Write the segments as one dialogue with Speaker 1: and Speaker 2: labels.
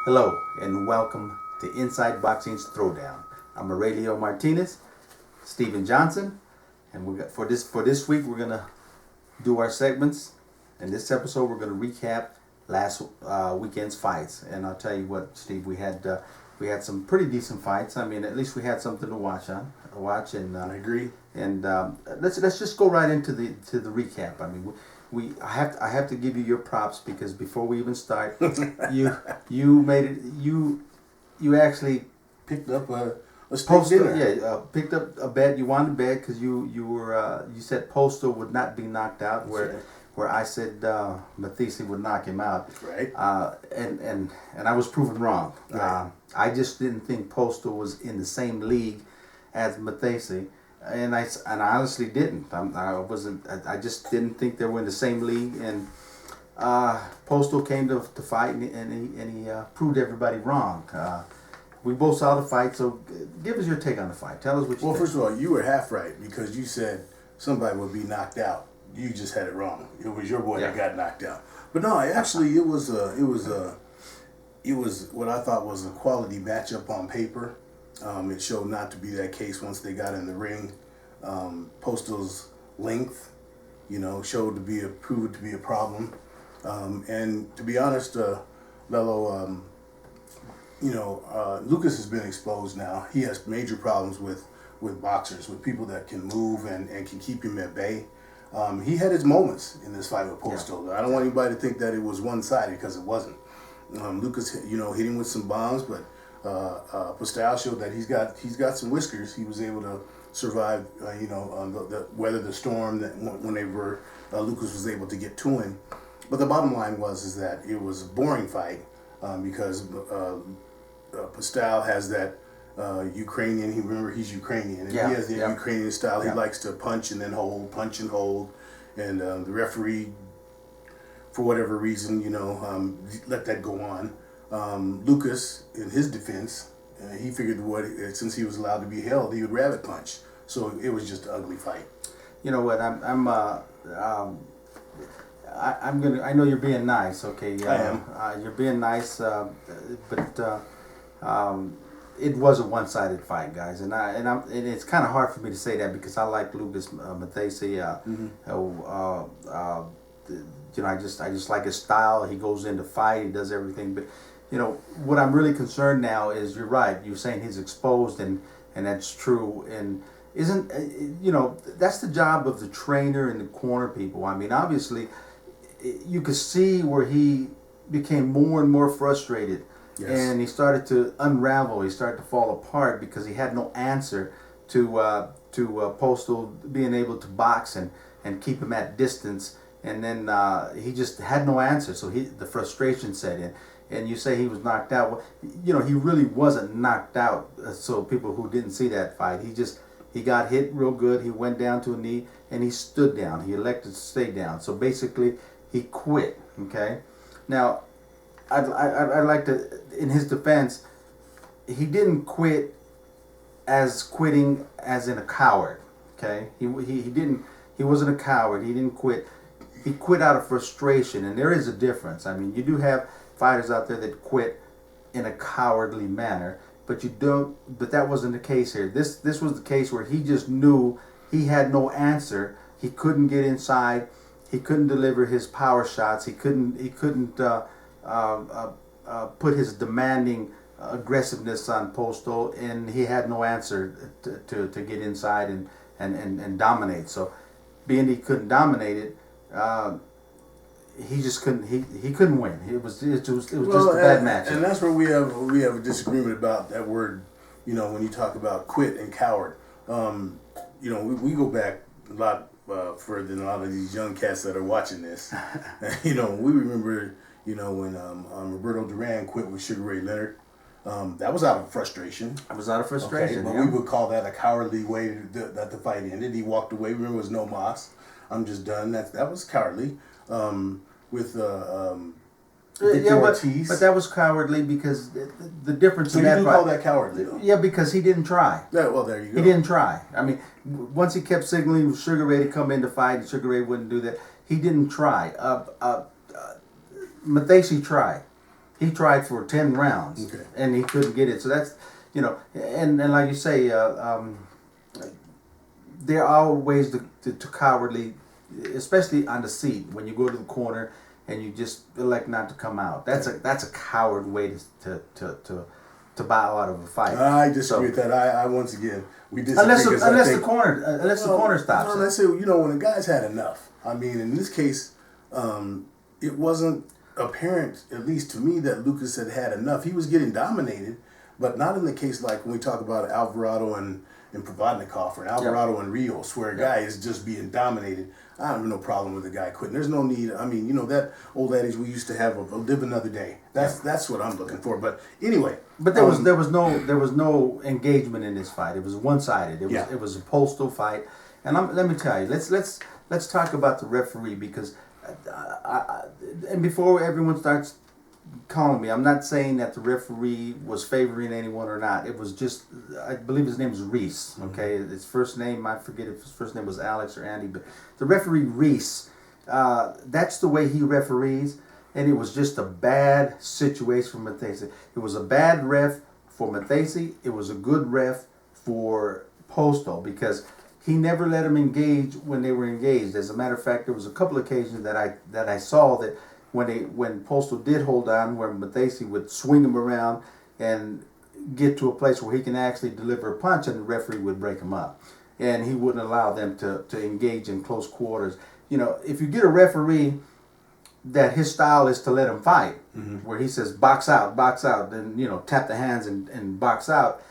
Speaker 1: Hello and welcome to Inside Boxing's Throwdown. I'm Aurelio Martinez, Stephen Johnson, and for this week we're gonna do our segments. In this episode, we're gonna recap last weekend's fights, and I'll tell you what, Steve, we had some pretty decent fights. I mean, at least we had something to watch, and
Speaker 2: I agree.
Speaker 1: And let's just go right into the recap. I mean, I have to give you your props because before we even start, you made it. You actually
Speaker 2: Picked up a steak
Speaker 1: posted,
Speaker 2: dinner.
Speaker 1: picked up a bet. You wanted to bet because you said Postal would not be knocked out, where I said Matthysse would knock him out.
Speaker 2: Right.
Speaker 1: And I was proven wrong.
Speaker 2: Right.
Speaker 1: I just didn't think Postal was in the same league as Matthysse. And I honestly didn't. I wasn't. I just didn't think they were in the same league. And Postal came to fight, and he proved everybody wrong. We both saw the fight, so give us your take on the fight. Tell us what you
Speaker 2: Well,
Speaker 1: think.
Speaker 2: first of all, you were half right because you said somebody would be knocked out. You just had it wrong. It was your boy that got knocked out. But no, actually, it was what I thought was a quality matchup on paper. It showed not to be that case once they got in the ring. Postal's length, proved to be a problem. And to be honest, Lelo, Lucas has been exposed now. He has major problems with boxers, with people that can move and can keep him at bay. He had his moments in this fight with Postal. Yeah. I don't want anybody to think that it was one-sided because it wasn't. Lucas, hit him with some bombs, but Postal showed that he's got some whiskers. He was able to survive, weather the storm that whenever Lucas was able to get to him. But the bottom line is that it was a boring fight because Postal has that Ukrainian. He's Ukrainian, and he has the Ukrainian style. He likes to punch and then hold, punch and hold, and the referee, for whatever reason, let that go on. Lucas, in his defense, he figured since he was allowed to be held, he would rabbit punch. So it was just an ugly fight.
Speaker 1: You know what? I know you're being nice. Okay,
Speaker 2: I am.
Speaker 1: You're being nice, but it was a one-sided fight, guys, and it's kind of hard for me to say that because I like Lucas Matthysse. I just like his style. He goes in to fight. He does everything. But what I'm really concerned now is you're right. You're saying he's exposed, and that's true. And isn't that's the job of the trainer and the corner people. I mean, obviously, you could see where he became more and more frustrated. Yes. And he started to unravel. He started to fall apart because he had no answer to Postal being able to box and keep him at distance. And then he just had no answer. So the frustration set in. And you say he was knocked out. Well, he really wasn't knocked out. So people who didn't see that fight, he got hit real good. He went down to a knee and he stood down. He elected to stay down. So basically, he quit. Okay. Now, I'd like to, in his defense, he didn't quit as quitting as in a coward. Okay. He didn't. He wasn't a coward. He didn't quit. He quit out of frustration, and there is a difference. I mean, you do have fighters out there that quit in a cowardly manner, but you don't. But that wasn't the case here. This was the case where he just knew he had no answer. He couldn't get inside. He couldn't deliver his power shots. He couldn't put his demanding aggressiveness on Postal, and he had no answer to get inside and dominate. So, being he couldn't dominate it. He just couldn't. He couldn't win. It was just a bad match.
Speaker 2: And that's where we have a disagreement about that word. When you talk about quit and coward. We go back a lot further than a lot of these young cats that are watching this. We remember when Roberto Duran quit with Sugar Ray Leonard. That was out of frustration.
Speaker 1: I was out of frustration.
Speaker 2: Okay, but we would call that a cowardly way that the fight ended. He walked away. Remember, it was no mas. I'm just done. That was cowardly. With Victor Ortiz.
Speaker 1: But that was cowardly because the difference in
Speaker 2: that
Speaker 1: fight.
Speaker 2: So you do call that cowardly, though?
Speaker 1: Yeah, because he didn't try.
Speaker 2: Yeah, well, there you go.
Speaker 1: He didn't try. I mean, once he kept signaling Sugar Ray to come in to fight, and Sugar Ray wouldn't do that, he didn't try. Matthysse tried. He tried for 10 rounds,
Speaker 2: Okay.
Speaker 1: and he couldn't get it. So that's, and like you say, there are ways to cowardly, especially on the seat when you go to the corner and you just elect not to come out. That's a coward way to bow out of a fight.
Speaker 2: I disagree with that. I once again we disagree
Speaker 1: unless the corner stops.
Speaker 2: No, let's say when the guy's had enough. I mean, in this case, it wasn't apparent, at least to me, that Lucas had enough. He was getting dominated, but not in the case like when we talk about Alvarado and Provodnikov or Alvarado and Rios, where a guy is just being dominated. I have no problem with the guy quitting. There's no need. I mean, that old adage we used to have of live another day. That's what I'm looking for. But anyway.
Speaker 1: But there was no engagement in this fight. It was one sided. It was a Postal fight. And let me tell you, let's talk about the referee, because and before everyone starts calling me, I'm not saying that the referee was favoring anyone or not. It was just, I believe his name is Reese. Okay, his first name, I forget if his first name was Alex or Andy, but the referee Reese, that's the way he referees, and it was just a bad situation for Matthysse. It was a bad ref for Matthysse. It was a good ref for Postal, because he never let him engage when they were engaged. As a matter of fact, there was a couple of occasions that I saw that when Postal did hold on, where Matthysse would swing him around and get to a place where he can actually deliver a punch, and the referee would break him up, and he wouldn't allow them to engage in close quarters. If you get a referee that his style is to let him fight, where he says box out, then tap the hands and box out,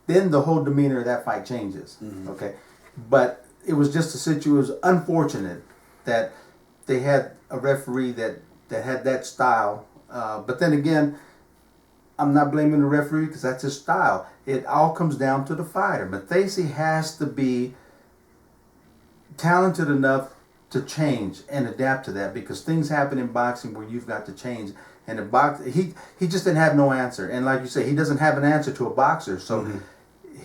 Speaker 1: then the whole demeanor of that fight changes. Okay, but it was just a situation. It was unfortunate that they had a referee that had that style. But then again, I'm not blaming the referee, because that's his style. It all comes down to the fighter. Matthysse has to be talented enough to change and adapt to that, because things happen in boxing where you've got to change. And he just didn't have no answer. And like you say, he doesn't have an answer to a boxer. So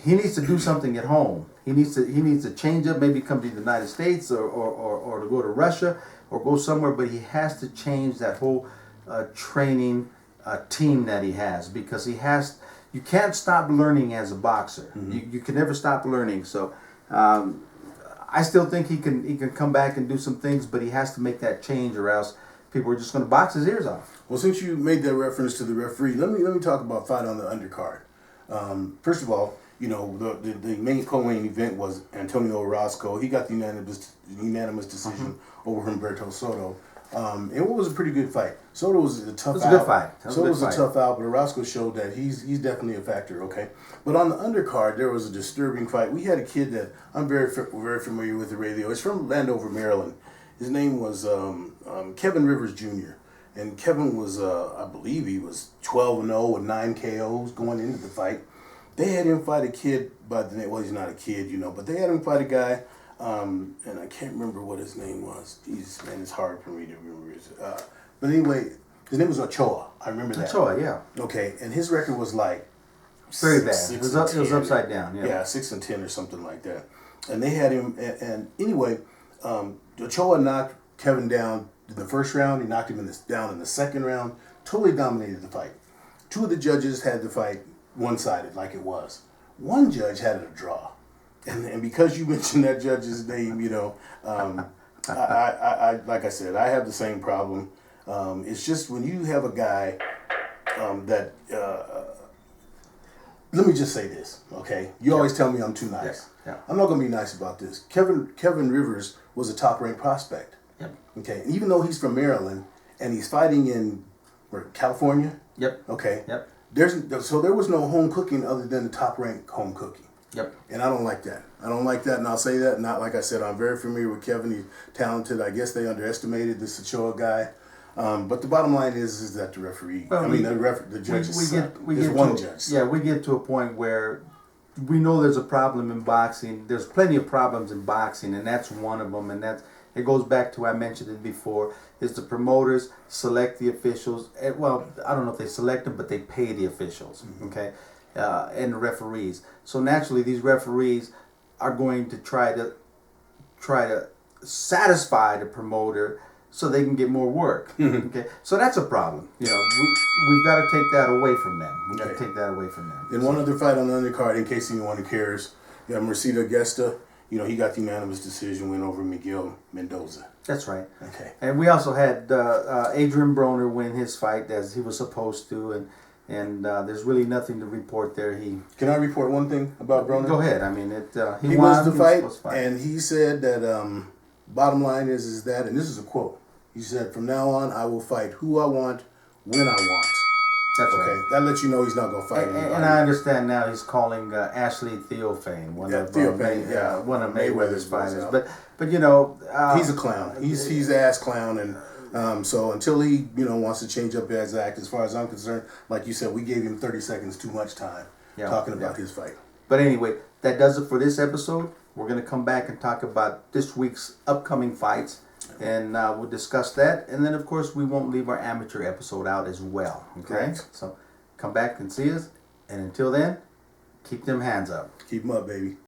Speaker 1: he needs to do something at home. He needs to change up, maybe come to the United States or to go to Russia or go somewhere, but he has to change that whole training team that he has, because you can't stop learning as a boxer. You can never stop learning. So I still think he can come back and do some things, but he has to make that change, or else people are just going to box his ears off.
Speaker 2: Well, since you made that reference to the referee, let me talk about fight on the undercard. First of all, the main co-main event was Antonio Orozco. He got the unanimous decision over Humberto Soto. And it was a pretty good fight. Soto was a tough out.
Speaker 1: It was a good fight.
Speaker 2: Soto was a tough out, but Orozco showed that he's definitely a factor, okay? But on the undercard, there was a disturbing fight. We had a kid that I'm very familiar with the radio. He's from Landover, Maryland. His name was Kevin Rivers Jr. And Kevin was, I believe he was 12-0 with 9 KOs going into the fight. They had him fight a kid by the name, well, he's not a kid, but they had him fight a guy, and I can't remember what his name was. Jesus, man, it's hard for me to remember. But anyway, his name was Ochoa. I remember that.
Speaker 1: Ochoa, yeah.
Speaker 2: Okay, and his record was like
Speaker 1: very bad. It was upside down. Yeah,
Speaker 2: 6-10 or something like that. And they had him, and anyway, Ochoa knocked Kevin down in the first round. He knocked him down in the second round. Totally dominated the fight. 2 of the judges had the fight one-sided, like it was. One judge had it a draw, and because you mentioned that judge's name, I like I said, I have the same problem. It's just when you have a guy that. Let me just say this, okay? You always tell me I'm too nice.
Speaker 1: Yeah.
Speaker 2: I'm not gonna be nice about this. Kevin Rivers was a top-ranked prospect.
Speaker 1: Yep.
Speaker 2: Okay, and even though he's from Maryland and he's fighting in California.
Speaker 1: Yep.
Speaker 2: Okay.
Speaker 1: Yep.
Speaker 2: So there was no home cooking other than the top-ranked home cooking.
Speaker 1: Yep.
Speaker 2: And I don't like that. And I'll say that. Not like I said, I'm very familiar with Kevin. He's talented. I guess they underestimated this Ochoa guy. But the bottom line is that the referee.
Speaker 1: Well,
Speaker 2: the judges.
Speaker 1: There's
Speaker 2: one judge.
Speaker 1: Yeah, we get to a point where we know there's a problem in boxing. There's plenty of problems in boxing, and that's one of them. And it goes back to, I mentioned it before, is the promoters select the officials. Well, I don't know if they select them, but they pay the officials, okay, and the referees. So naturally, these referees are going to try to satisfy the promoter so they can get more work. Okay, so that's a problem. You know, we've got to take that away from them. We've got to take that away from them.
Speaker 2: And one other fight on the undercard, in case anyone cares, you have Mercedes Augusta. You know, he got the unanimous decision win over Miguel Mendoza.
Speaker 1: That's right.
Speaker 2: Okay.
Speaker 1: And we also had Adrian Broner win his fight as he was supposed to, and there's really nothing to report there.
Speaker 2: Can I report one thing about Broner?
Speaker 1: Go ahead. I mean, he
Speaker 2: won
Speaker 1: won
Speaker 2: the fight, and he said that bottom line is that, and this is a quote. He said, "From now on, I will fight who I want, when I want."
Speaker 1: That's
Speaker 2: okay.
Speaker 1: Right.
Speaker 2: That lets you know he's not going to fight anybody.
Speaker 1: And I understand now he's calling Ashley Theophane, one of Mayweather's fighters. But you know,
Speaker 2: he's a clown. He's an ass clown, and so until he wants to change up his act, as far as I'm concerned, like you said, we gave him 30 seconds too much time talking about his fight.
Speaker 1: But anyway, that does it for this episode. We're going to come back and talk about this week's upcoming fights. And we'll discuss that. And then, of course, we won't leave our amateur episode out as well. Okay?
Speaker 2: Correct.
Speaker 1: So come back and see us. And until then, keep them hands up.
Speaker 2: Keep them up, baby.